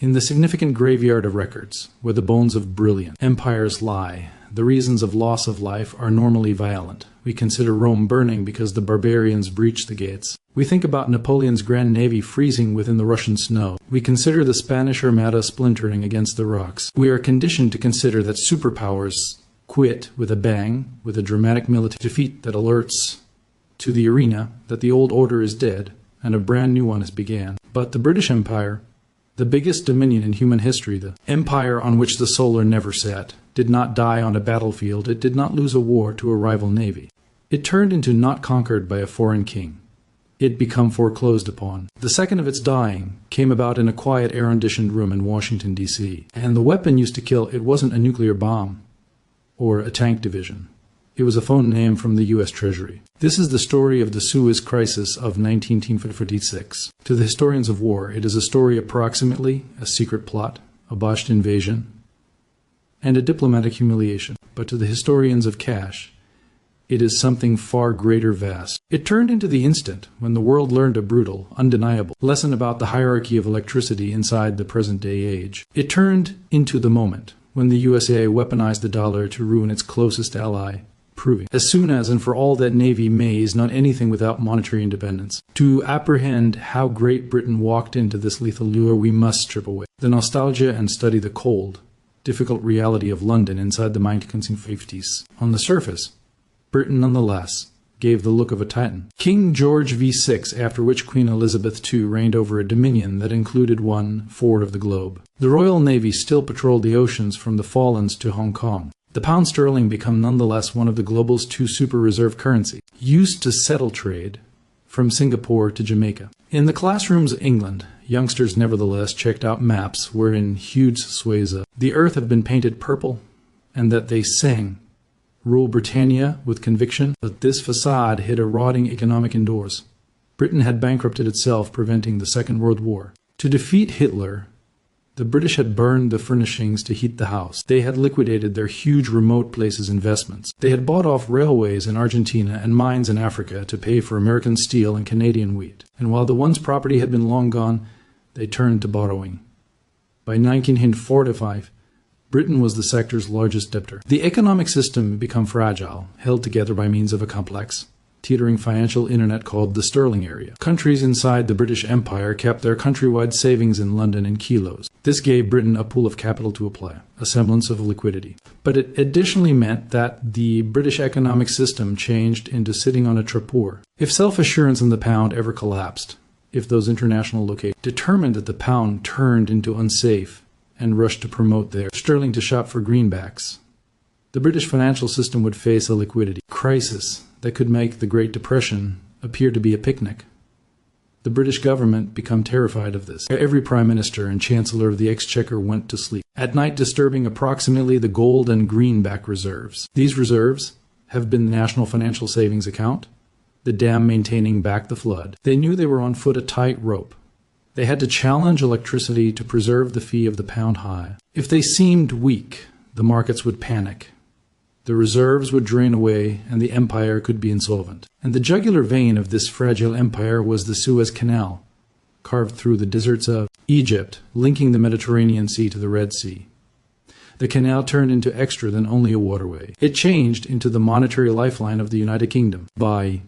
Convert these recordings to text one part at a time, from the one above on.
In the significant graveyard of records, where the bones of brilliant empires lie, the reasons of loss of life are normally violent. We consider Rome burning because the barbarians breached the gates. We think about Napoleon's grand navy freezing within the Russian snow. We consider the Spanish Armada splintering against the rocks. We are conditioned to consider that superpowers quit with a bang, with a dramatic military defeat that alerts to the arena that the old order is dead and a brand new one has begun. But the British Empire, the biggest dominion in human history, the empire on which the solar never set, did not die on a battlefield. It did not lose a war to a rival navy. It turned into not conquered by a foreign king. It become foreclosed upon. The second of its dying came about in a quiet, air-conditioned room in Washington, D.C. And the weapon used to kill, it wasn't a nuclear bomb or a tank division. It was a phone name from the U.S. Treasury. This is the story of the Suez Crisis of 1946. To the historians of war, it is a story approximately a secret plot, a botched invasion, and a diplomatic humiliation. But to the historians of cash, it is something far greater vast. It turned into the instant when the world learned a brutal, undeniable lesson about the hierarchy of electricity inside the present-day age. It turned into the moment when the USA weaponized the dollar to ruin its closest ally, proving, as soon as and for all that Navy may is not anything without monetary independence. To apprehend how Great Britain walked into this lethal lure, we must strip away the nostalgia and study the cold, difficult reality of London inside the 1950s. On the surface, Britain nonetheless gave the look of a titan. King George VI, after which Queen Elizabeth II reigned over a dominion that included 1/4 of the globe. The Royal Navy still patrolled the oceans from the Falklands to Hong Kong. The pound sterling became nonetheless one of the global's 2 super reserve currencies, used to settle trade from Singapore to Jamaica. In the classrooms of England, youngsters nevertheless checked out maps wherein huge swathes of the earth have been painted purple, and that they sang, "Rule Britannia with conviction," but this facade hid a rotting economic indoors. Britain had bankrupted itself, preventing the Second World War. To defeat Hitler, the British had burned the furnishings to heat the house. They had liquidated their huge remote places investments. They had bought off railways in Argentina and mines in Africa to pay for American steel and Canadian wheat. And while the one's property had been long gone, they turned to borrowing. By 1945, Britain was the sector's largest debtor. The economic system became fragile, held together by means of a complex, teetering financial internet called the sterling area. Countries inside the British Empire kept their countrywide savings in London in kilos. This gave Britain a pool of capital to apply, a semblance of liquidity. But it additionally meant that the British economic system changed into sitting on a trapdoor. If self-assurance in the pound ever collapsed, if those international locations determined that the pound turned into unsafe and rushed to promote their sterling to shop for greenbacks, the British financial system would face a liquidity crisis that could make the Great Depression appear to be a picnic. The British government became terrified of this. Every prime minister and chancellor of the exchequer went to sleep at night, disturbing approximately the gold and greenback reserves. These reserves have been the National Financial Savings Account, the dam maintaining back the flood. They knew they were on foot a tight rope. They had to challenge electricity to preserve the fee of the pound high. If they seemed weak, the markets would panic. The reserves would drain away, and the empire could be insolvent. And the jugular vein of this fragile empire was the Suez Canal, carved through the deserts of Egypt, linking the Mediterranean Sea to the Red Sea. The canal turned into extra than only a waterway. It changed into the monetary lifeline of the United Kingdom. By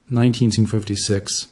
1956,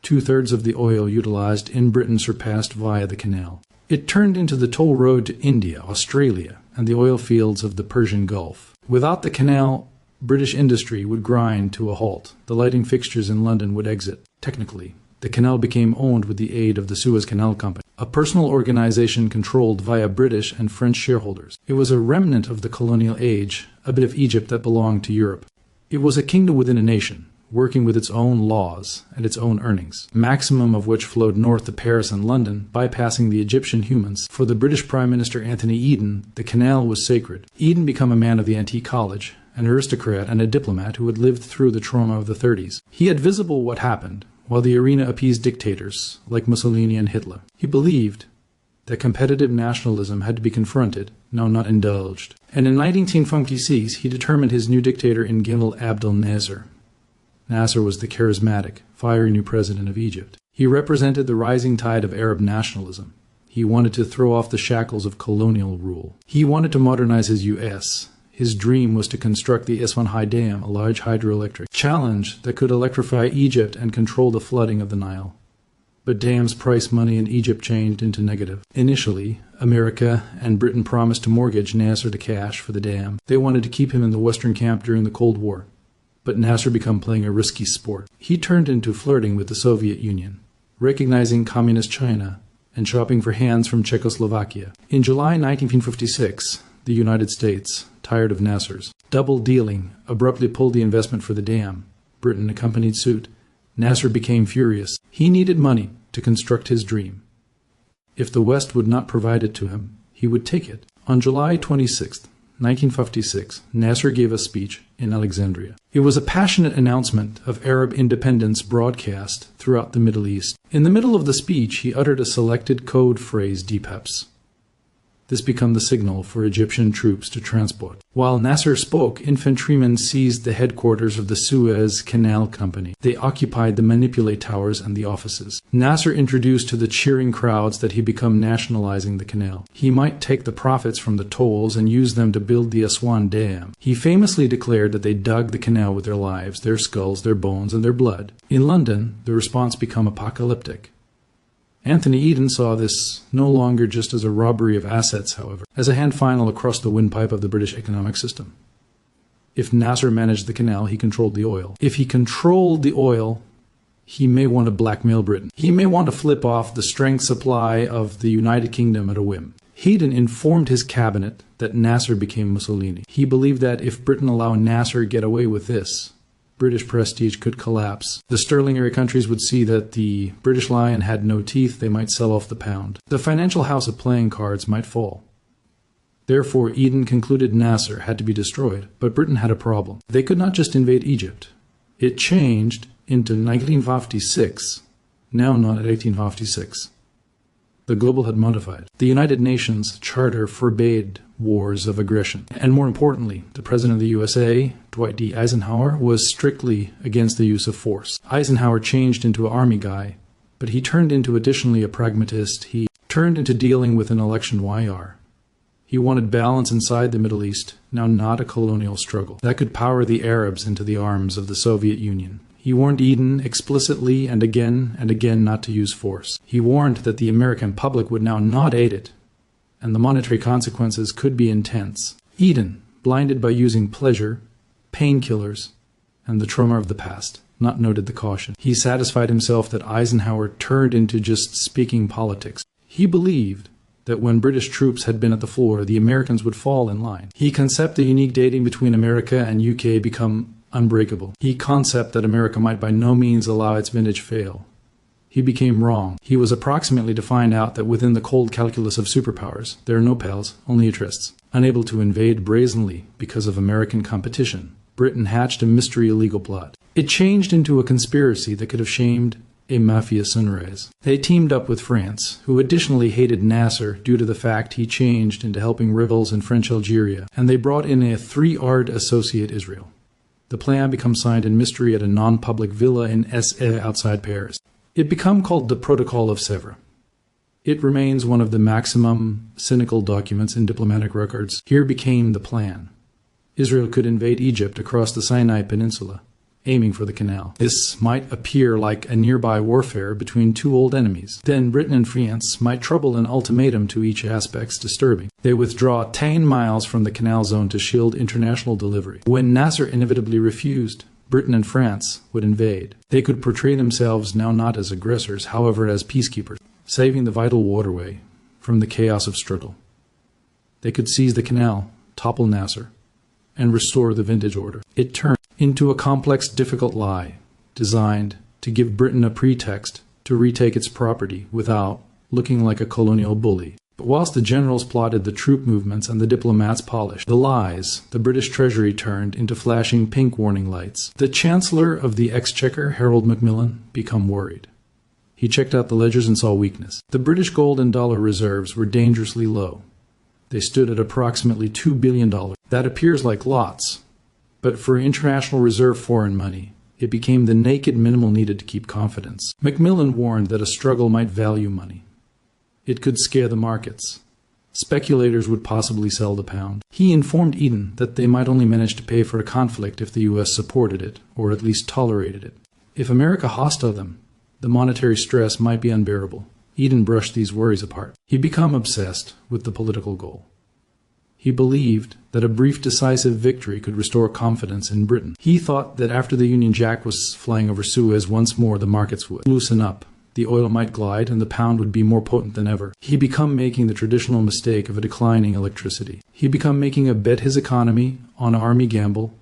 2/3 of the oil utilized in Britain surpassed via the canal. It turned into the toll road to India, Australia, and the oil fields of the Persian Gulf. Without the canal, British industry would grind to a halt. The lighting fixtures in London would exit. Technically, the canal became owned with the aid of the Suez Canal Company, a personal organization controlled via British and French shareholders. It was a remnant of the colonial age, a bit of Egypt that belonged to Europe. It was a kingdom within a nation, working with its own laws and its own earnings, maximum of which flowed north to Paris and London, bypassing the Egyptian humans. For the British Prime Minister Anthony Eden, the canal was sacred. Eden became a man of the antique college, an aristocrat and a diplomat who had lived through the trauma of the 30s. He had visible what happened, while the arena appeased dictators like Mussolini and Hitler. He believed that competitive nationalism had to be confronted, no, not indulged. And in 1956, he determined his new dictator in Gamal Abdel Nasser. Nasser was the charismatic, fiery new president of Egypt. He represented the rising tide of Arab nationalism. He He wanted to throw off the shackles of colonial rule. He wanted to modernize his U.S. His dream was to construct the Aswan High Dam, a large hydroelectric challenge that could electrify Egypt and control the flooding of the Nile. But dams price money in Egypt changed into negative. Initially, America and Britain promised to mortgage Nasser the cash for the dam. They wanted to keep him in the Western camp during the Cold War. But Nasser began playing a risky sport. He turned into flirting with the Soviet Union, recognizing communist China, and shopping for hands from Czechoslovakia. In July 1956, the United States, tired of Nasser's double-dealing, abruptly pulled the investment for the dam. Britain accompanied suit. Nasser became furious. He needed money to construct his dream. If the West would not provide it to him, he would take it. On July 26, 1956, Nasser gave a speech in Alexandria. It was a passionate announcement of Arab independence broadcast throughout the Middle East. In the middle of the speech, he uttered a selected code phrase, DPEPs. This became the signal for Egyptian troops to transport. While Nasser spoke, infantrymen seized the headquarters of the Suez Canal Company. They occupied the manipulate towers and the offices. Nasser introduced to the cheering crowds that he become nationalizing the canal. He might take the profits from the tolls and use them to build the Aswan Dam. He famously declared that they dug the canal with their lives, their skulls, their bones, and their blood. In London, the response became apocalyptic. Anthony Eden saw this no longer just as a robbery of assets, however, as a hand final across the windpipe of the British economic system. If Nasser managed the canal, he controlled the oil. If he controlled the oil, he may want to blackmail Britain. He may want to flip off the strength supply of the United Kingdom at a whim. Eden informed his cabinet that Nasser became Mussolini. He believed that if Britain allowed Nasser to get away with this, British prestige could collapse. The sterling area countries would see that the British lion had no teeth. They might sell off the pound. The financial house of playing cards might fall. Therefore, Eden concluded Nasser had to be destroyed. But Britain had a problem. They could not just invade Egypt. It changed into 1956, now not at 1856. The global had modified. The United Nations Charter forbade wars of aggression. And more importantly, the President of the USA, Dwight D. Eisenhower, was strictly against the use of force. Eisenhower changed into an army guy, but he turned into additionally a pragmatist. He turned into dealing with an election YR. He wanted balance inside the Middle East, now not a colonial struggle, that could power the Arabs into the arms of the Soviet Union. He warned Eden explicitly and again not to use force. He warned that the American public would now not aid it, and the monetary consequences could be intense. Eden, blinded by using pleasure, painkillers, and the trauma of the past, not noted the caution. He satisfied himself that Eisenhower turned into just speaking politics. He believed that when British troops had been at the floor, the Americans would fall in line. He conceived the unique dating between America and UK become unbreakable. He conceived that America might by no means allow its vintage fail. He became wrong. He was approximately to find out that within the cold calculus of superpowers, there are no pals, only interests. Unable to invade brazenly because of American competition, Britain hatched a mystery illegal plot. It changed into a conspiracy that could have shamed a mafia sunrise. They teamed up with France, who additionally hated Nasser due to the fact he changed into helping rebels in French Algeria, and they brought in a three-ard associate Israel. The plan becomes signed in mystery at a non-public villa in SA outside Paris. It became called the Protocol of Sèvres. It remains one of the maximum cynical documents in diplomatic records. Here became the plan. Israel could invade Egypt across the Sinai Peninsula, aiming for the canal. This might appear like a nearby warfare between two old enemies. Then Britain and France might trouble an ultimatum to each aspects disturbing. They withdraw 10 miles from the canal zone to shield international delivery. When Nasser inevitably refused, Britain and France would invade. They could portray themselves now not as aggressors, however as peacekeepers, saving the vital waterway from the chaos of struggle. They could seize the canal, topple Nasser, and restore the vintage order. It turned into a complex, difficult lie designed to give Britain a pretext to retake its property without looking like a colonial bully. But whilst the generals plotted the troop movements and the diplomats polished the lies, the British Treasury turned into flashing pink warning lights. The Chancellor of the Exchequer, Harold Macmillan, became worried. He checked out the ledgers and saw weakness. The British gold and dollar reserves were dangerously low. They stood at approximately $2 billion. That appears like lots, but for international reserve foreign money, it became the naked minimal needed to keep confidence. Macmillan warned that a struggle might value money. It could scare the markets. Speculators would possibly sell the pound. He informed Eden that they might only manage to pay for a conflict if the U.S. supported it, or at least tolerated it. If America hostile them, the monetary stress might be unbearable. Eden brushed these worries apart. He became obsessed with the political goal. He believed that a brief decisive victory could restore confidence in Britain. He thought that after the Union Jack was flying over Suez once more, the markets would loosen up. The oil might glide and the pound would be more potent than ever. He became making the traditional mistake of a declining electricity. He became making a bet his economy on army gamble,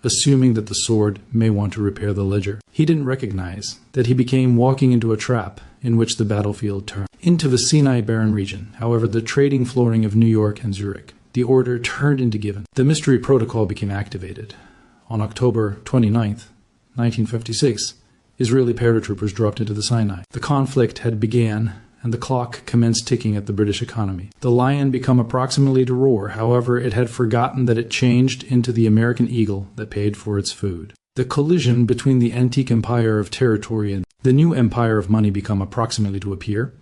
assuming that the sword may want to repair the ledger. He didn't recognize that he became walking into a trap in which the battlefield turned. Into the Sinai Barren region, however, the trading flooring of New York and Zurich. The order turned into given. The mystery protocol became activated. On October 29th, 1956, Israeli paratroopers dropped into the Sinai. The conflict had began, and the clock commenced ticking at the British economy. The lion became approximately to roar, however, it had forgotten that it changed into the American eagle that paid for its food. The collision between the antique empire of territory and the new empire of money became approximately to appear,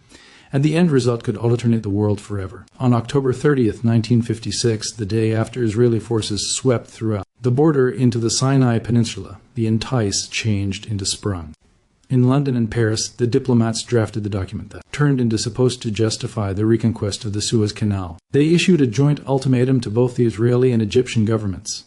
and the end result could alternate the world forever. On October 30th, 1956, the day after Israeli forces swept throughout the border into the Sinai Peninsula, the entice changed into sprung. In London and Paris, the diplomats drafted the document that turned into supposed to justify the reconquest of the Suez Canal. They issued a joint ultimatum to both the Israeli and Egyptian governments.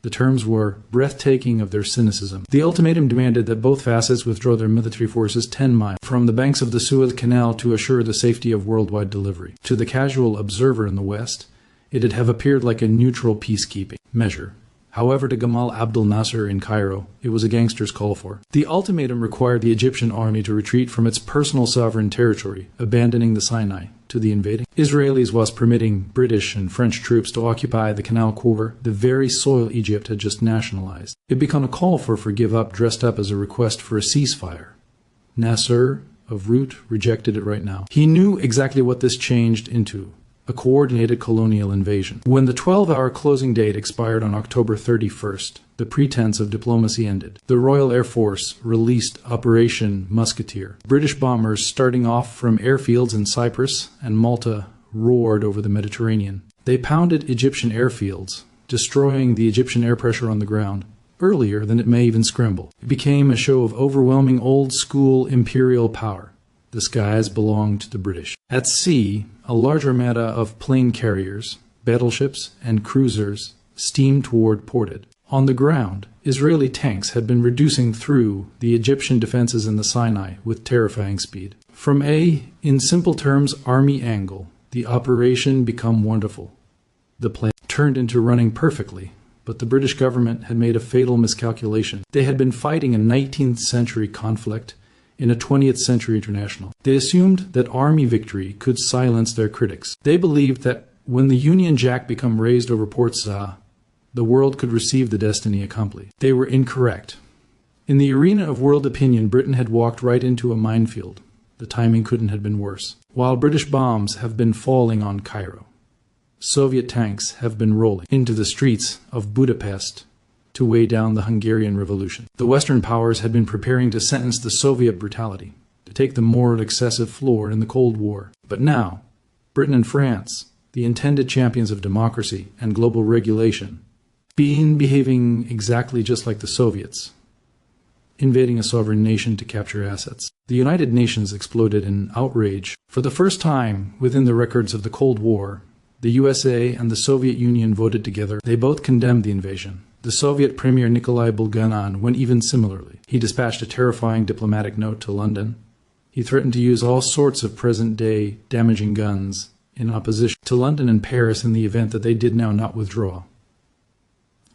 The terms were breathtaking of their cynicism. The ultimatum demanded that both facets withdraw their military forces 10 miles from the banks of the Suez Canal to assure the safety of worldwide delivery. To the casual observer in the West, it'd have appeared like a neutral peacekeeping measure. However, to Gamal Abdel Nasser in Cairo, it was a gangster's call for. The ultimatum required the Egyptian army to retreat from its personal sovereign territory, abandoning the Sinai to the invading Israelis, whilst permitting British and French troops to occupy the Canal Corps, the very soil Egypt had just nationalized. It became a call for give up dressed up as a request for a ceasefire. Nasser, of root, rejected it right now. He knew exactly what this changed into. A coordinated colonial invasion. When the 12-hour closing date expired on October 31st, the pretense of diplomacy ended. The Royal Air Force released Operation Musketeer. British bombers starting off from airfields in Cyprus and Malta roared over the Mediterranean. They pounded Egyptian airfields, destroying the Egyptian air pressure on the ground earlier than it may even scramble. It became a show of overwhelming old-school imperial power. The skies belonged to the British. At sea, a large armada of plane carriers, battleships, and cruisers steamed toward ported. On the ground, Israeli tanks had been reducing through the Egyptian defenses in the Sinai with terrifying speed. From in simple terms, army angle, the operation became wonderful. The plan turned into running perfectly, but the British government had made a fatal miscalculation. They had been fighting a 19th century conflict in a 20th century international. They assumed that army victory could silence their critics. They believed that when the Union Jack became raised over Port Said, the world could receive the destiny accomplished. They were incorrect. In the arena of world opinion, Britain had walked right into a minefield. The timing couldn't have been worse. While British bombs have been falling on Cairo, Soviet tanks have been rolling into the streets of Budapest to weigh down the Hungarian Revolution. The Western powers had been preparing to sentence the Soviet brutality, to take the moral excessive floor in the Cold War. But now, Britain and France, the intended champions of democracy and global regulation, behaving exactly just like the Soviets, invading a sovereign nation to capture assets. The United Nations exploded in outrage. For the first time within the records of the Cold War, the USA and the Soviet Union voted together. They both condemned the invasion. The Soviet Premier Nikolai Bulganin went even similarly. He dispatched a terrifying diplomatic note to London. He threatened to use all sorts of present-day damaging guns in opposition to London and Paris in the event that they did now not withdraw.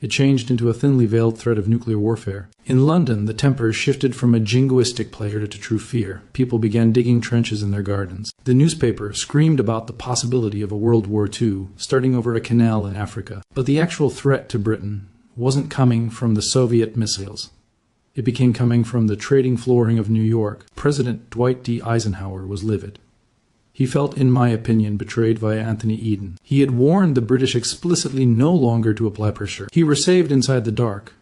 It changed into a thinly veiled threat of nuclear warfare. In London, the tempers shifted from a jingoistic pleasure to true fear. People began digging trenches in their gardens. The newspaper screamed about the possibility of a World War II, starting over a canal in Africa. But the actual threat to Britain wasn't coming from the Soviet missiles. It began coming from the trading flooring of New York. President Dwight D. Eisenhower was livid. He felt, in my opinion, betrayed via Anthony Eden. He had warned the British explicitly no longer to apply pressure. He raved inside the dark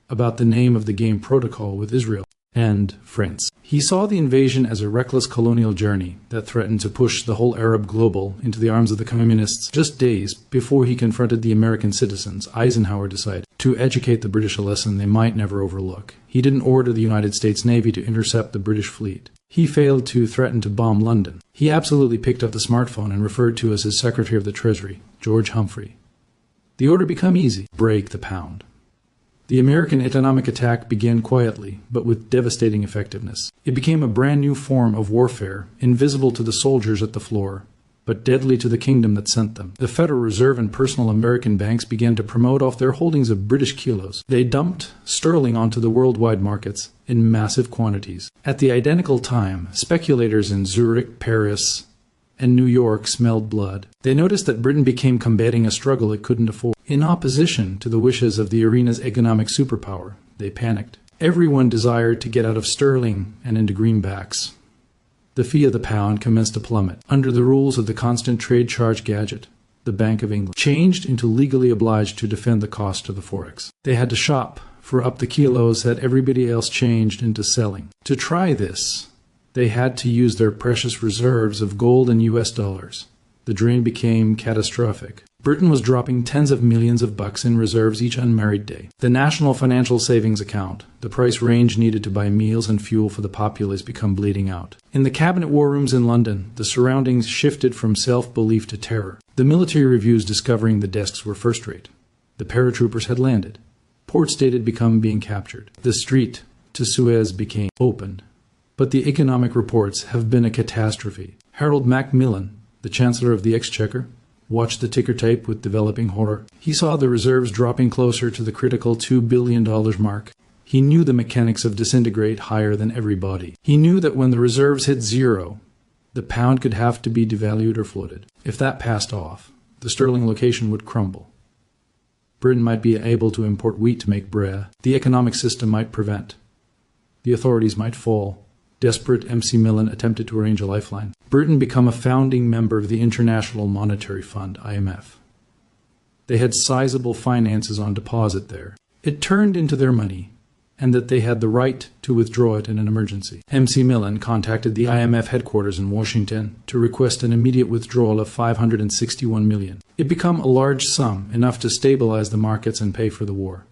about the name of the game protocol with Israel and France. He saw the invasion as a reckless colonial journey that threatened to push the whole Arab global into the arms of the communists. Just days before he confronted the American citizens, Eisenhower decided to educate the British a lesson they might never overlook. He didn't order the United States Navy to intercept the British fleet. He failed to threaten to bomb London. He absolutely picked up the smartphone and referred to as his Secretary of the Treasury, George Humphrey. The order became easy: break the pound. The American economic attack began quietly, but with devastating effectiveness. It became a brand new form of warfare, invisible to the soldiers at the floor, but deadly to the kingdom that sent them. The Federal Reserve and personal American banks began to promote off their holdings of British kilos. They dumped sterling onto the worldwide markets in massive quantities. At the identical time, speculators in Zurich, Paris, and New York smelled blood. They noticed that Britain became combating a struggle it couldn't afford. In opposition to the wishes of the arena's economic superpower, they panicked. Everyone desired to get out of sterling and into greenbacks. The fee of the pound commenced to plummet. Under the rules of the constant trade charge gadget, the Bank of England changed into legally obliged to defend the cost of the forex. They had to shop for up the kilos that everybody else changed into selling. To try this, they had to use their precious reserves of gold and US dollars. The drain became catastrophic. Britain was dropping tens of millions of bucks in reserves each unmarried day. The National Financial Savings Account, the price range needed to buy meals and fuel for the populace, become bleeding out. In the cabinet war rooms in London, the surroundings shifted from self-belief to terror. The military reviews discovering the desks were first-rate. The paratroopers had landed. Port State had become being captured. The street to Suez became opened. But the economic reports have been a catastrophe. Harold Macmillan, the Chancellor of the Exchequer, watched the ticker tape with developing horror. He saw the reserves dropping closer to the critical $2 billion mark. He knew the mechanics of disintegrate higher than everybody. He knew that when the reserves hit zero, the pound could have to be devalued or floated. If that passed off, the sterling location would crumble. Britain might be able to import wheat to make bread. The economic system might prevent. The authorities might fall. Desperate MC Millen attempted to arrange a lifeline. Britain became a founding member of the International Monetary Fund, IMF. They had sizable finances on deposit there. It turned into their money, and that they had the right to withdraw it in an emergency. MC Millen contacted the IMF headquarters in Washington to request an immediate withdrawal of $561 million. It became a large sum, enough to stabilize the markets and pay for the war.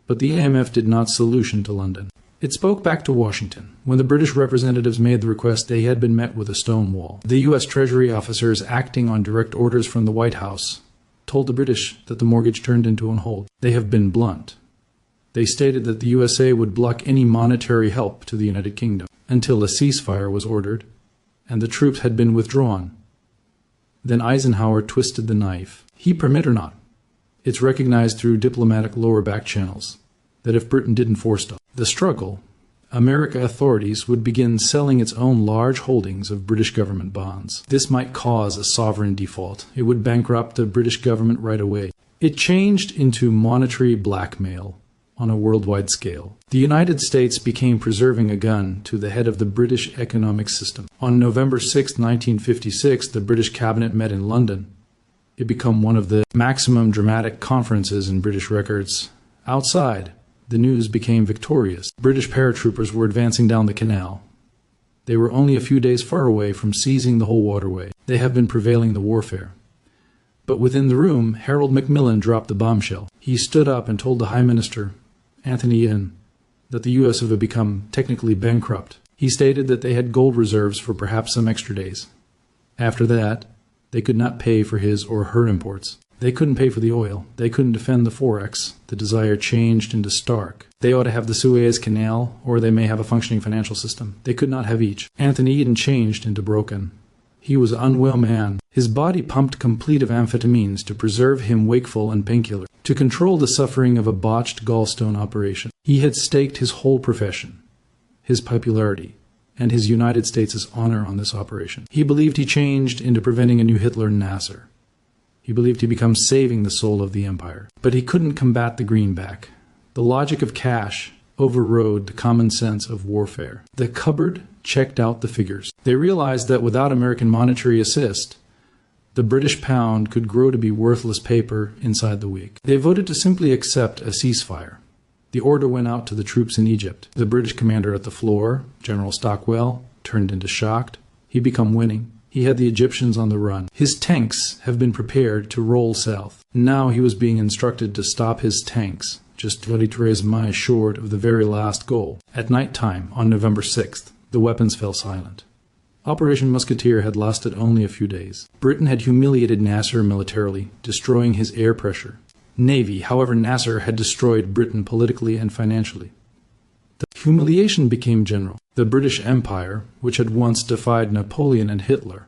But the IMF did not solution to London. It spoke back to Washington. When the British representatives made the request, they had been met with a stone wall. The U.S. Treasury officers, acting on direct orders from the White House, told the British that the mortgage turned into on hold. They have been blunt. They stated that the USA would block any monetary help to the United Kingdom until a ceasefire was ordered and the troops had been withdrawn. Then Eisenhower twisted the knife. He permit or not, it's recognized through diplomatic lower back channels that if Britain didn't forestall the struggle, American authorities would begin selling its own large holdings of British government bonds. This might cause a sovereign default. It would bankrupt the British government right away. It changed into monetary blackmail on a worldwide scale. The United States became preserving a gun to the head of the British economic system. On November 6, 1956, the British cabinet met in London. It became one of the maximum dramatic conferences in British records. Outside, the news became victorious. British paratroopers were advancing down the canal. They were only a few days far away from seizing the whole waterway. They have been prevailing the warfare. But within the room, Harold Macmillan dropped the bombshell. He stood up and told the High Minister, Anthony Eden, that the U.S. had become technically bankrupt. He stated that they had gold reserves for perhaps some extra days. After that, they could not pay for his or her imports. They couldn't pay for the oil. They couldn't defend the forex. The desire changed into stark. They ought to have the Suez Canal, or they may have a functioning financial system. They could not have each. Anthony Eden changed into broken. He was an unwell man. His body pumped complete of amphetamines to preserve him wakeful and painkiller, to control the suffering of a botched gallstone operation. He had staked his whole profession, his popularity, and his United States' honor on this operation. He believed he changed into preventing a new Hitler Nasser. He believed he became saving the soul of the empire. But he couldn't combat the greenback. The logic of cash overrode the common sense of warfare. The cupboard checked out the figures. They realized that without American monetary assist, the British pound could grow to be worthless paper inside the week. They voted to simply accept a ceasefire. The order went out to the troops in Egypt. The British commander at the floor, General Stockwell, turned into shocked. He become winning. He had the Egyptians on the run. His tanks have been prepared to roll south. Now he was being instructed to stop his tanks, just 23 miles short of the very last goal. At night time, on November 6th, the weapons fell silent. Operation Musketeer had lasted only a few days. Britain had humiliated Nasser militarily, destroying his air pressure. Navy, however, Nasser had destroyed Britain politically and financially. The humiliation became general. The British Empire, which had once defied Napoleon and Hitler,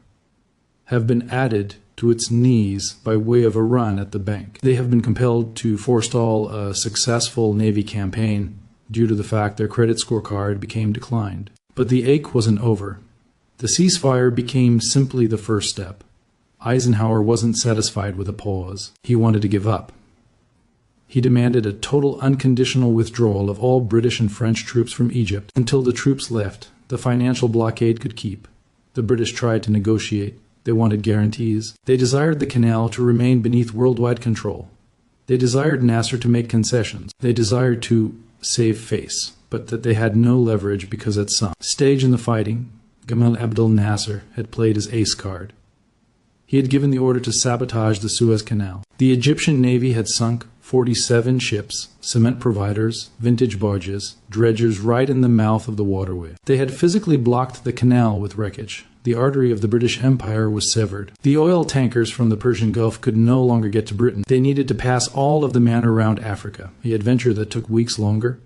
have been added to its knees by way of a run at the bank. They have been compelled to forestall a successful Navy campaign due to the fact their credit scorecard became declined. But the ache wasn't over. The ceasefire became simply the first step. Eisenhower wasn't satisfied with a pause. He wanted to give up. He demanded a total unconditional withdrawal of all British and French troops from Egypt. Until the troops left, the financial blockade could keep. The British tried to negotiate. They wanted guarantees. They desired the canal to remain beneath worldwide control. They desired Nasser to make concessions. They desired to save face, but that they had no leverage because at some stage in the fighting, Gamal Abdel Nasser had played his ace card. He had given the order to sabotage the Suez Canal. The Egyptian Navy had sunk 47 ships, cement providers, vintage barges, dredgers right in the mouth of the waterway. They had physically blocked the canal with wreckage. The artery of the British Empire was severed. The oil tankers from the Persian Gulf could no longer get to Britain. They needed to pass all of the man around Africa, the adventure that took weeks longer,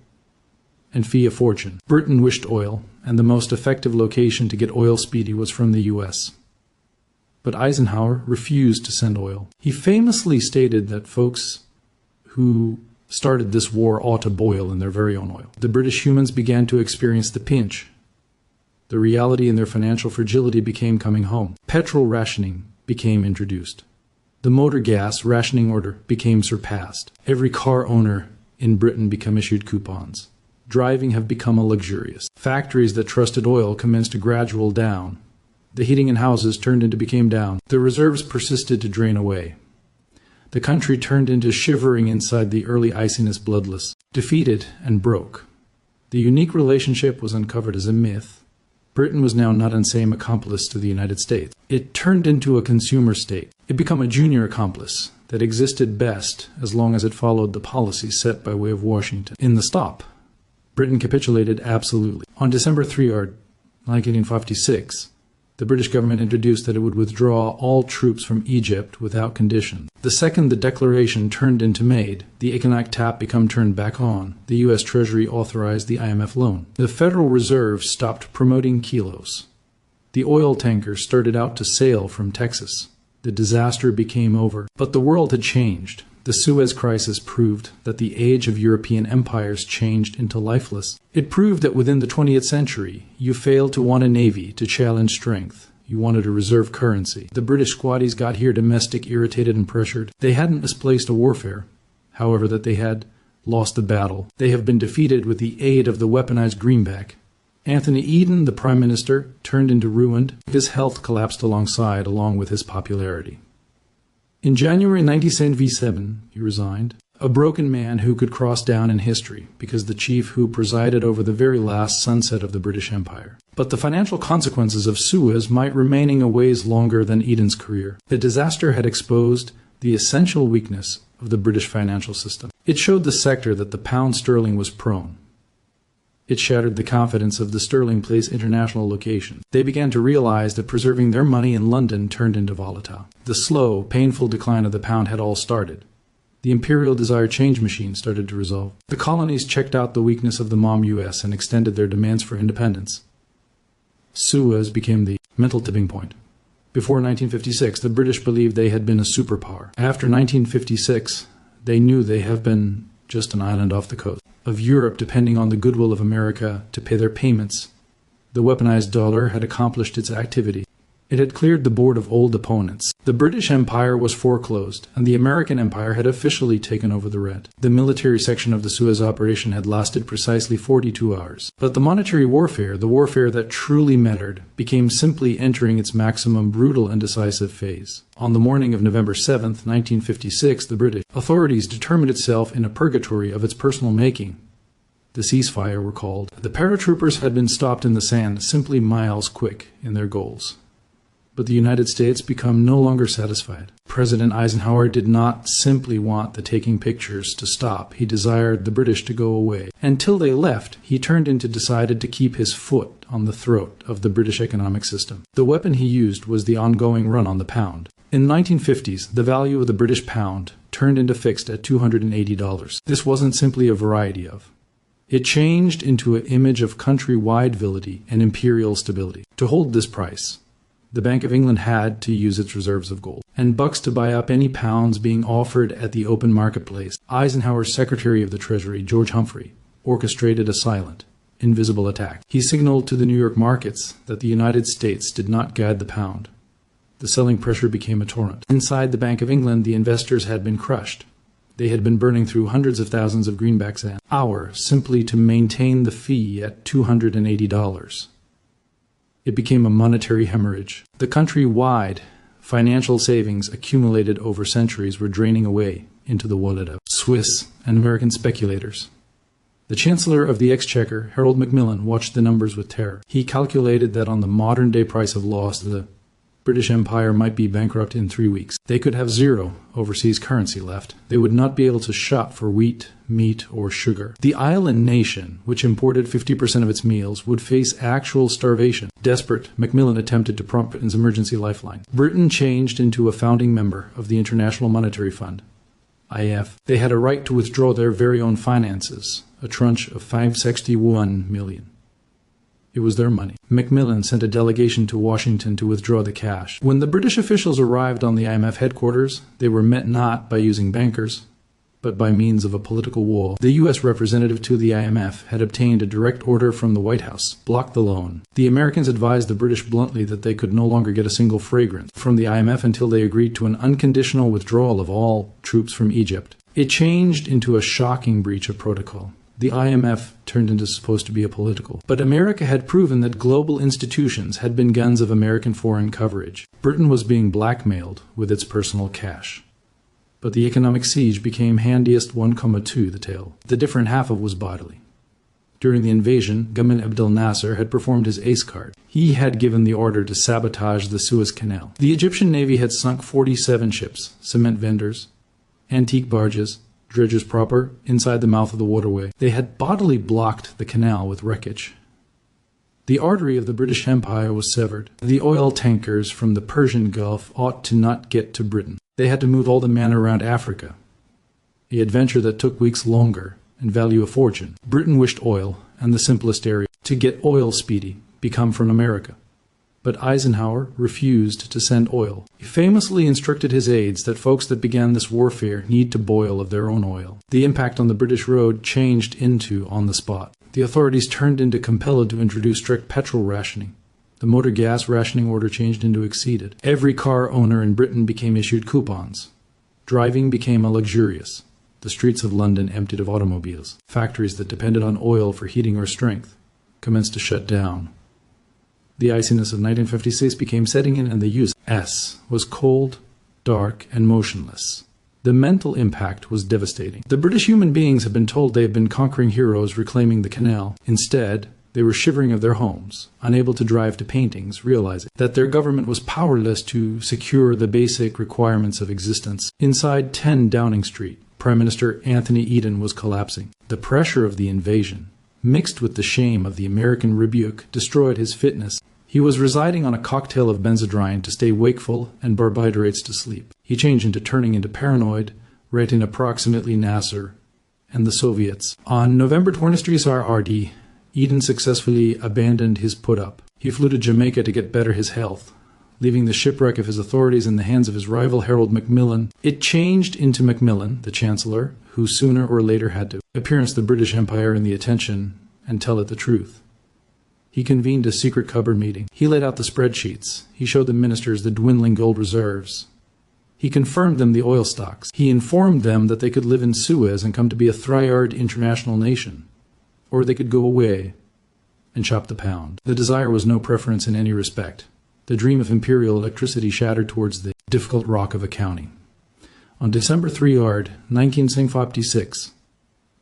and fee a fortune. Britain wished oil, and the most effective location to get oil speedy was from the U.S. But Eisenhower refused to send oil. He famously stated that folks who started this war ought to boil in their very own oil. The British humans began to experience the pinch. The reality in their financial fragility became coming home. Petrol rationing became introduced. The motor gas rationing order became surpassed. Every car owner in Britain became issued coupons. Driving have become a luxurious. Factories that trusted oil commenced a gradual down. The heating in houses turned into became down. The reserves persisted to drain away. The country turned into shivering inside the early iciness bloodless, defeated and broke. The unique relationship was uncovered as a myth. Britain was now not an same accomplice to the United States. It turned into a consumer state. It became a junior accomplice that existed best as long as it followed the policies set by way of Washington. In the stop, Britain capitulated absolutely. On December 3, 1956, the British government introduced that it would withdraw all troops from Egypt without condition. The second the declaration turned into made, the economic tap became turned back on. The U.S. Treasury authorized the IMF loan. The Federal Reserve stopped promoting kilos. The oil tankers started out to sail from Texas. The disaster became over. But the world had changed. The Suez Crisis proved that the age of European empires changed into lifeless. It proved that within the 20th century, you failed to want a navy to challenge strength. You wanted a reserve currency. The British squaddies got here domestic, irritated and pressured. They hadn't misplaced a warfare, however, that they had lost the battle. They have been defeated with the aid of the weaponized greenback. Anthony Eden, the Prime Minister, turned into ruined. His health collapsed along with his popularity. In January 1977, he resigned, a broken man who could cross down in history because the chief who presided over the very last sunset of the British Empire. But the financial consequences of Suez might remain a ways longer than Eden's career. The disaster had exposed the essential weakness of the British financial system. It showed the sector that the pound sterling was prone. It shattered the confidence of the sterling place international locations. They began to realize that preserving their money in London turned into volatile. The slow, painful decline of the pound had all started. The imperial desire change machine started to resolve. The colonies checked out the weakness of the Mom US and extended their demands for independence. Suez became the mental tipping point. Before 1956, the British believed they had been a superpower. After 1956, they knew they have been just an island off the coast of Europe, depending on the goodwill of America to pay their payments. The weaponized dollar had accomplished its activity. It had cleared the board of old opponents. The British Empire was foreclosed, and the American Empire had officially taken over the red. The military section of the Suez operation had lasted precisely 42 hours. But the monetary warfare, the warfare that truly mattered, became simply entering its maximum brutal and decisive phase. On the morning of November 7, 1956, the British authorities determined itself in a purgatory of its personal making The ceasefire were called. The paratroopers had been stopped in the sand, simply miles quick in their goals. But the United States become no longer satisfied. President Eisenhower did not simply want the taking pictures to stop. He desired the British to go away. Until they left, he turned into decided to keep his foot on the throat of the British economic system. The weapon he used was the ongoing run on the pound. In the 1950s, the value of the British pound turned into fixed at $280. This wasn't simply a variety of. It changed into an image of country-wide virility and imperial stability. To hold this price, the Bank of England had to use its reserves of gold and bucks to buy up any pounds being offered at the open marketplace. Eisenhower's Secretary of the Treasury, George Humphrey, orchestrated a silent, invisible attack. He signaled to the New York markets that the United States did not guide the pound. The selling pressure became a torrent. Inside the Bank of England, the investors had been crushed. They had been burning through hundreds of thousands of greenbacks an hour simply to maintain the fee at $280. It became a monetary hemorrhage. The country-wide financial savings accumulated over centuries were draining away into the wallet of Swiss and American speculators. The Chancellor of the Exchequer, Harold Macmillan, watched the numbers with terror. He calculated that on the modern-day price of loss, the British Empire might be bankrupt in 3 weeks. They could have zero overseas currency left. They would not be able to shop for wheat, meat, or sugar. The island nation, which imported 50% of its meals, would face actual starvation. Desperate, Macmillan attempted to prompt Britain's emergency lifeline. Britain changed into a founding member of the International Monetary Fund, IMF. They had a right to withdraw their very own finances, a tranche of $561 million. It was their money. Macmillan sent a delegation to Washington to withdraw the cash. When the British officials arrived on the IMF headquarters, they were met not by using bankers, but by means of a political wall. The U.S. representative to the IMF had obtained a direct order from the White House, blocked the loan. The Americans advised the British bluntly that they could no longer get a single fragrance from the IMF until they agreed to an unconditional withdrawal of all troops from Egypt. It changed into a shocking breach of protocol. The IMF turned into supposed to be a political. But America had proven that global institutions had been guns of American foreign coverage. Britain was being blackmailed with its personal cash. But the economic siege became handiest 1,2 the tale. The different half of was bodily. During the invasion, Gamal Abdel Nasser had performed his ace card. He had given the order to sabotage the Suez Canal. The Egyptian Navy had sunk 47 ships, cement vendors, antique barges, dredgers proper, inside the mouth of the waterway. They had bodily blocked the canal with wreckage. The artery of the British Empire was severed. The oil tankers from the Persian Gulf ought to not get to Britain. They had to move all the men around Africa, a adventure that took weeks longer and value a fortune. Britain wished oil, and the simplest area to get oil speedy become from America. But Eisenhower refused to send oil. He famously instructed his aides that folks that began this warfare need to boil of their own oil. The impact on the British road changed into on the spot. The authorities turned into compelled to introduce strict petrol rationing. The motor gas rationing order changed into exceeded. Every car owner in Britain became issued coupons. Driving became a luxurious. The streets of London emptied of automobiles. Factories that depended on oil for heating or strength commenced to shut down. The iciness of 1956 became setting in, and the U.S. was cold, dark, and motionless. The mental impact was devastating. The British human beings had been told they had been conquering heroes reclaiming the canal. Instead, they were shivering of their homes, unable to drive to paintings, realizing that their government was powerless to secure the basic requirements of existence. Inside 10 Downing Street, Prime Minister Anthony Eden was collapsing. The pressure of the invasion, mixed with the shame of the American rebuke, destroyed his fitness. He was residing on a cocktail of benzodrine to stay wakeful and barbiturates to sleep. He changed into turning into paranoid, rating approximately Nasser and the Soviets. On November 23 RD, Eden successfully abandoned his put-up. He flew to Jamaica to get better his health, leaving the shipwreck of his authorities in the hands of his rival Harold Macmillan. It changed into Macmillan, the Chancellor, who sooner or later had to appearance the British Empire in the attention and tell it the truth. He convened a secret cupboard meeting. He laid out the spreadsheets. He showed the ministers the dwindling gold reserves. He confirmed them the oil stocks. He informed them that they could live in Suez and come to be a three-yard international nation, or they could go away and chop the pound. The desire was no preference in any respect. The dream of imperial electricity shattered towards the difficult rock of accounting. On December 3 1956,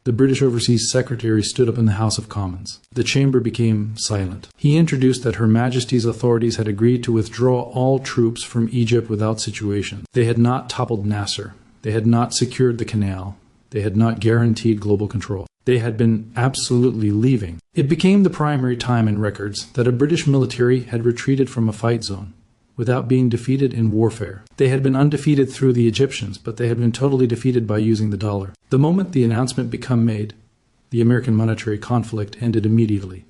The British Overseas Secretary stood up in the House of Commons. The chamber became silent. He introduced that Her Majesty's authorities had agreed to withdraw all troops from Egypt without situation. They had not toppled Nasser. They had not secured the canal. They had not guaranteed global control. They had been absolutely leaving. It became the primary time in records that a British military had retreated from a fight zone without being defeated in warfare. They had been undefeated through the Egyptians, but they had been totally defeated by using the dollar. The moment the announcement became made, the American monetary conflict ended immediately.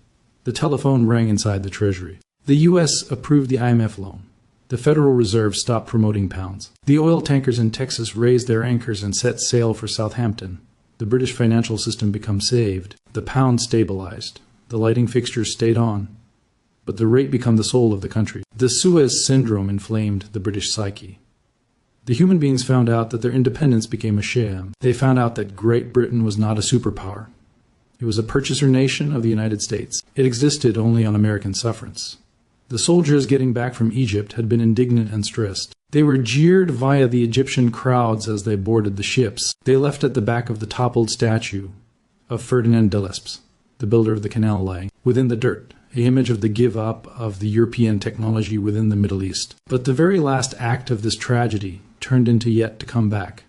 The telephone rang inside the Treasury. The U.S. approved the IMF loan. The Federal Reserve stopped promoting pounds. The oil tankers in Texas raised their anchors and set sail for Southampton. The British financial system became saved. The pound stabilized. The lighting fixtures stayed on. But the rate became the soul of the country. The Suez Syndrome inflamed the British psyche. The human beings found out that their independence became a sham. They found out that Great Britain was not a superpower. It was a purchaser nation of the United States. It existed only on American sufferance. The soldiers getting back from Egypt had been indignant and stressed. They were jeered via the Egyptian crowds as they boarded the ships. They left at the back of the toppled statue of Ferdinand de Lesseps, the builder of the canal, lying within the dirt, an image of the give-up of the European technology within the Middle East. But the very last act of this tragedy turned into yet to come back.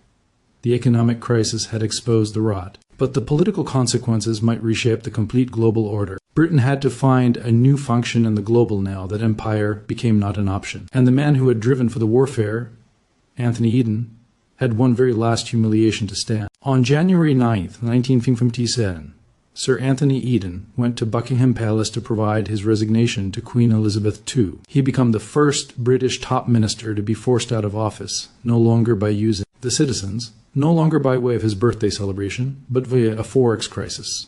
The economic crisis had exposed the rot, but the political consequences might reshape the complete global order. Britain had to find a new function in the global now that empire became not an option. And the man who had driven for the warfare, Anthony Eden, had one very last humiliation to stand. On January 9th, 1957, Sir Anthony Eden went to Buckingham Palace to provide his resignation to Queen Elizabeth II. He became the first British top minister to be forced out of office, no longer by using the citizens, no longer by way of his birthday celebration, but via a forex crisis.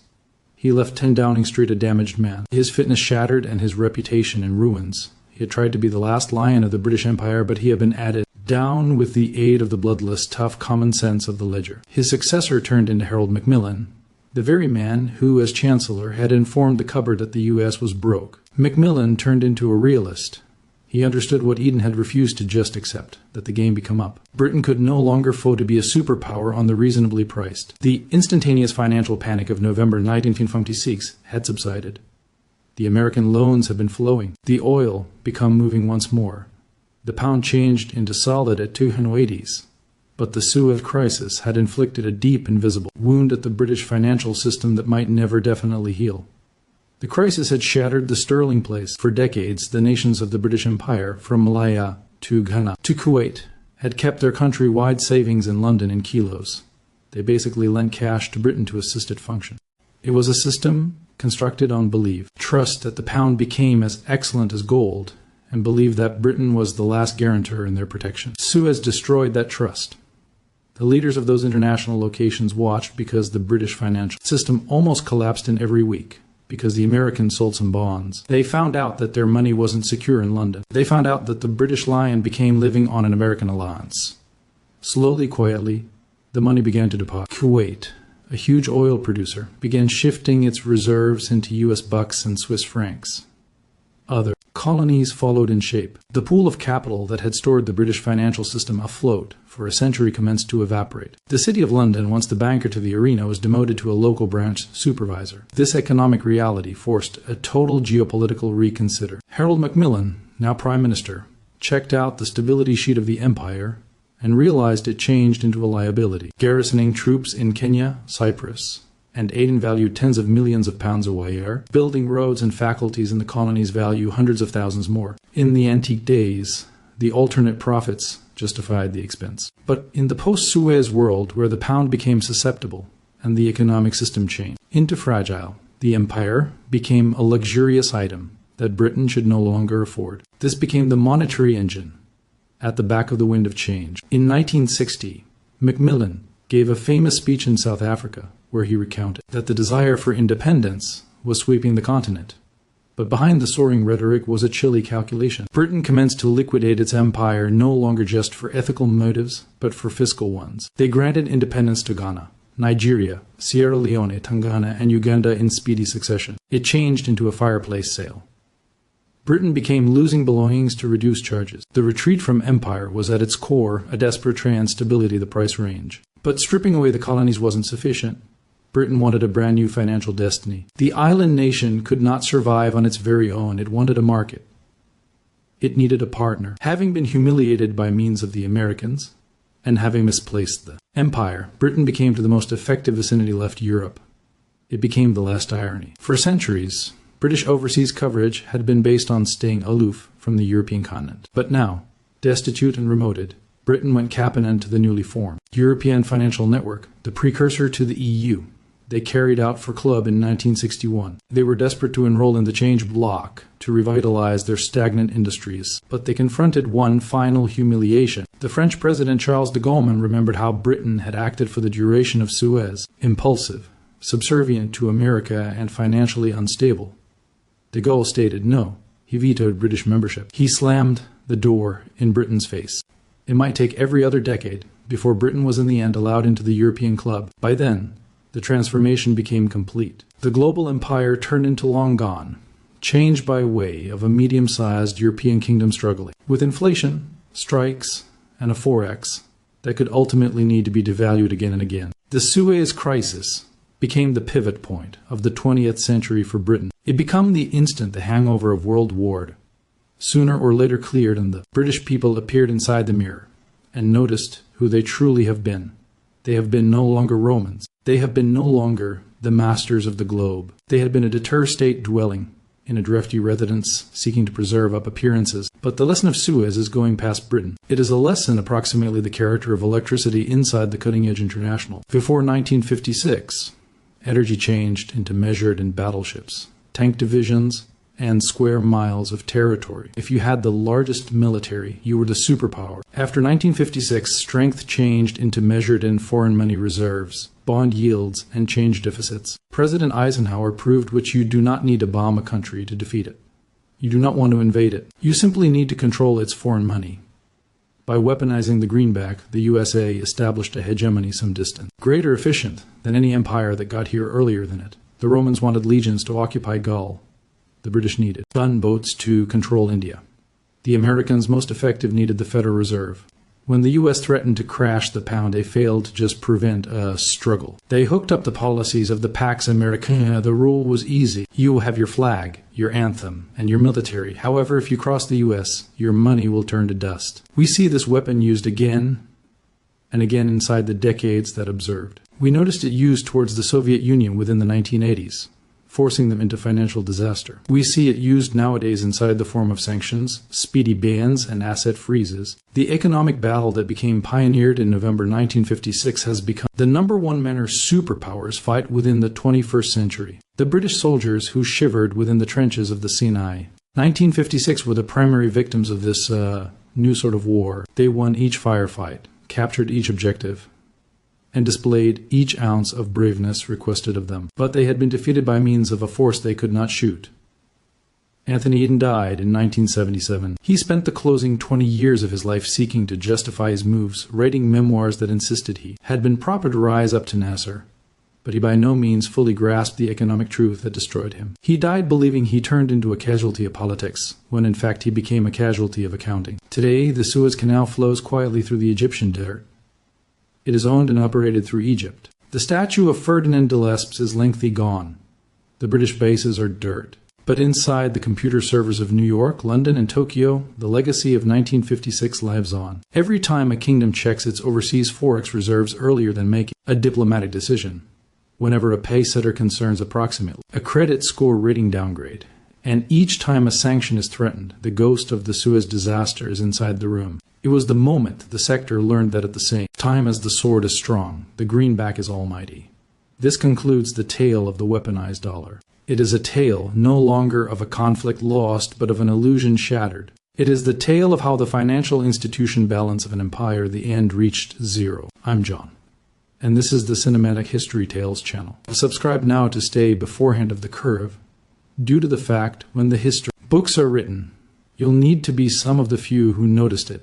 He left 10 Downing Street a damaged man, his fitness shattered and his reputation in ruins. He had tried to be the last lion of the British Empire, but he had been added down with the aid of the bloodless, tough common sense of the ledger. His successor turned into Harold Macmillan, the very man who, as Chancellor, had informed the cupboard that the U.S. was broke. Macmillan turned into a realist. He understood what Eden had refused to just accept, that the game become up. Britain could no longer afford to be a superpower on the reasonably priced. The instantaneous financial panic of November 1956 had subsided. The American loans had been flowing. The oil become moving once more. The pound changed into solid at 280s. But the Suez Crisis had inflicted a deep, invisible wound at the British financial system that might never definitely heal. The crisis had shattered the sterling place. For decades, the nations of the British Empire, from Malaya to Ghana to Kuwait, had kept their country-wide savings in London in kilos. They basically lent cash to Britain to assist it function. It was a system constructed on belief, trust that the pound became as excellent as gold, and believed that Britain was the last guarantor in their protection. Suez destroyed that trust. The leaders of those international locations watched because the British financial system almost collapsed in every week, because the Americans sold some bonds. They found out that their money wasn't secure in London. They found out that the British lion became living on an American allowance. Slowly, quietly, the money began to depart. Kuwait, a huge oil producer, began shifting its reserves into US bucks and Swiss francs. Other colonies followed in shape. The pool of capital that had stored the British financial system afloat for a century commenced to evaporate. The City of London, once the banker to the arena, was demoted to a local branch supervisor. This economic reality forced a total geopolitical reconsider. Harold Macmillan, now Prime Minister, checked out the stability sheet of the empire and realized it changed into a liability. Garrisoning troops in Kenya, Cyprus, and Aden valued tens of millions of pounds a year. Building roads and faculties in the colonies value hundreds of thousands more. In the antique days, the alternate profits justified the expense. But in the post-Suez world, where the pound became susceptible and the economic system changed into fragile, the empire became a luxurious item that Britain should no longer afford. This became the monetary engine at the back of the wind of change. In 1960, Macmillan gave a famous speech in South Africa where he recounted that the desire for independence was sweeping the continent. But behind the soaring rhetoric was a chilly calculation. Britain commenced to liquidate its empire no longer just for ethical motives, but for fiscal ones. They granted independence to Ghana, Nigeria, Sierra Leone, Tonga, and Uganda in speedy succession. It changed into a fireplace sale. Britain became losing belongings to reduce charges. The retreat from empire was at its core a desperate try on stability of the price range. But stripping away the colonies wasn't sufficient. Britain wanted a brand new financial destiny. The island nation could not survive on its very own. It wanted a market. It needed a partner. Having been humiliated by means of the Americans, and having misplaced the empire, Britain became to the most effective vicinity left Europe. It became the last irony. For centuries, British overseas coverage had been based on staying aloof from the European continent. But now, destitute and remoted, Britain went cap and to the newly formed European Financial Network, the precursor to the EU. They carried out for Club in 1961. They were desperate to enroll in the change bloc to revitalize their stagnant industries. But they confronted one final humiliation. The French President Charles de Gaulle remembered how Britain had acted for the duration of Suez, impulsive, subservient to America, and financially unstable. De Gaulle stated no. He vetoed British membership. He slammed the door in Britain's face. It might take every other decade before Britain was in the end allowed into the European club. By then, the transformation became complete. The global empire turned into long gone, changed by way of a medium-sized European kingdom struggling with inflation, strikes, and a forex that could ultimately need to be devalued again and again. The Suez Crisis became the pivot point of the 20th century for Britain. It became the instant the hangover of World War sooner or later cleared, and the British people appeared inside the mirror and noticed who they truly have been. They have been no longer Romans. They have been no longer the masters of the globe. They had been a deter state dwelling in a drafty residence seeking to preserve up appearances. But the lesson of Suez is going past Britain. It is a lesson approximately the character of electricity inside the cutting-edge international. Before 1956, energy changed into measured in battleships, tank divisions, and square miles of territory. If you had the largest military, you were the superpower. After 1956, strength changed into measured in foreign money reserves, bond yields, and change deficits. President Eisenhower proved which you do not need to bomb a country to defeat it. You do not want to invade it. You simply need to control its foreign money. By weaponizing the greenback, the USA established a hegemony some distance, greater efficient than any empire that got here earlier than it. The Romans wanted legions to occupy Gaul. The British needed gunboats to control India. The Americans, most effective, needed the Federal Reserve. When the U.S. threatened to crash the pound, they failed to just prevent a struggle. They hooked up the policies of the Pax Americana. The rule was easy. You will have your flag, your anthem, and your military. However, if you cross the U.S., your money will turn to dust. We see this weapon used again and again inside the decades that observed. We noticed it used towards the Soviet Union within the 1980s. Forcing them into financial disaster. We see it used nowadays inside the form of sanctions, speedy bans, and asset freezes. The economic battle that became pioneered in November 1956 has become the #1 manner superpowers fight within the 21st century. The British soldiers who shivered within the trenches of the Sinai. 1956 were the primary victims of this new sort of war. They won each firefight, captured each objective, and displayed each ounce of braveness requested of them. But they had been defeated by means of a force they could not shoot. Anthony Eden died in 1977. He spent the closing 20 years of his life seeking to justify his moves, writing memoirs that insisted he had been proper to rise up to Nasser. But he by no means fully grasped the economic truth that destroyed him. He died believing he turned into a casualty of politics, when in fact he became a casualty of accounting. Today, the Suez Canal flows quietly through the Egyptian desert. It is owned and operated through Egypt. The statue of Ferdinand de Lesseps is lengthy gone. The British bases are dirt. But inside the computer servers of New York, London, and Tokyo, the legacy of 1956 lives on. Every time a kingdom checks its overseas forex reserves earlier than making a diplomatic decision, whenever a pay-setter concerns approximately a credit score rating downgrade, and each time a sanction is threatened, the ghost of the Suez disaster is inside the room. It was the moment the sector learned that at the same time as the sword is strong, the greenback is almighty. This concludes the tale of the weaponized dollar. It is a tale no longer of a conflict lost, but of an illusion shattered. It is the tale of how the financial institution balance of an empire, the end reached zero. I'm John, and this is the Cinematic History Tales channel. Subscribe now to stay beforehand of the curve, due to the fact when the history books are written, you'll need to be some of the few who noticed it.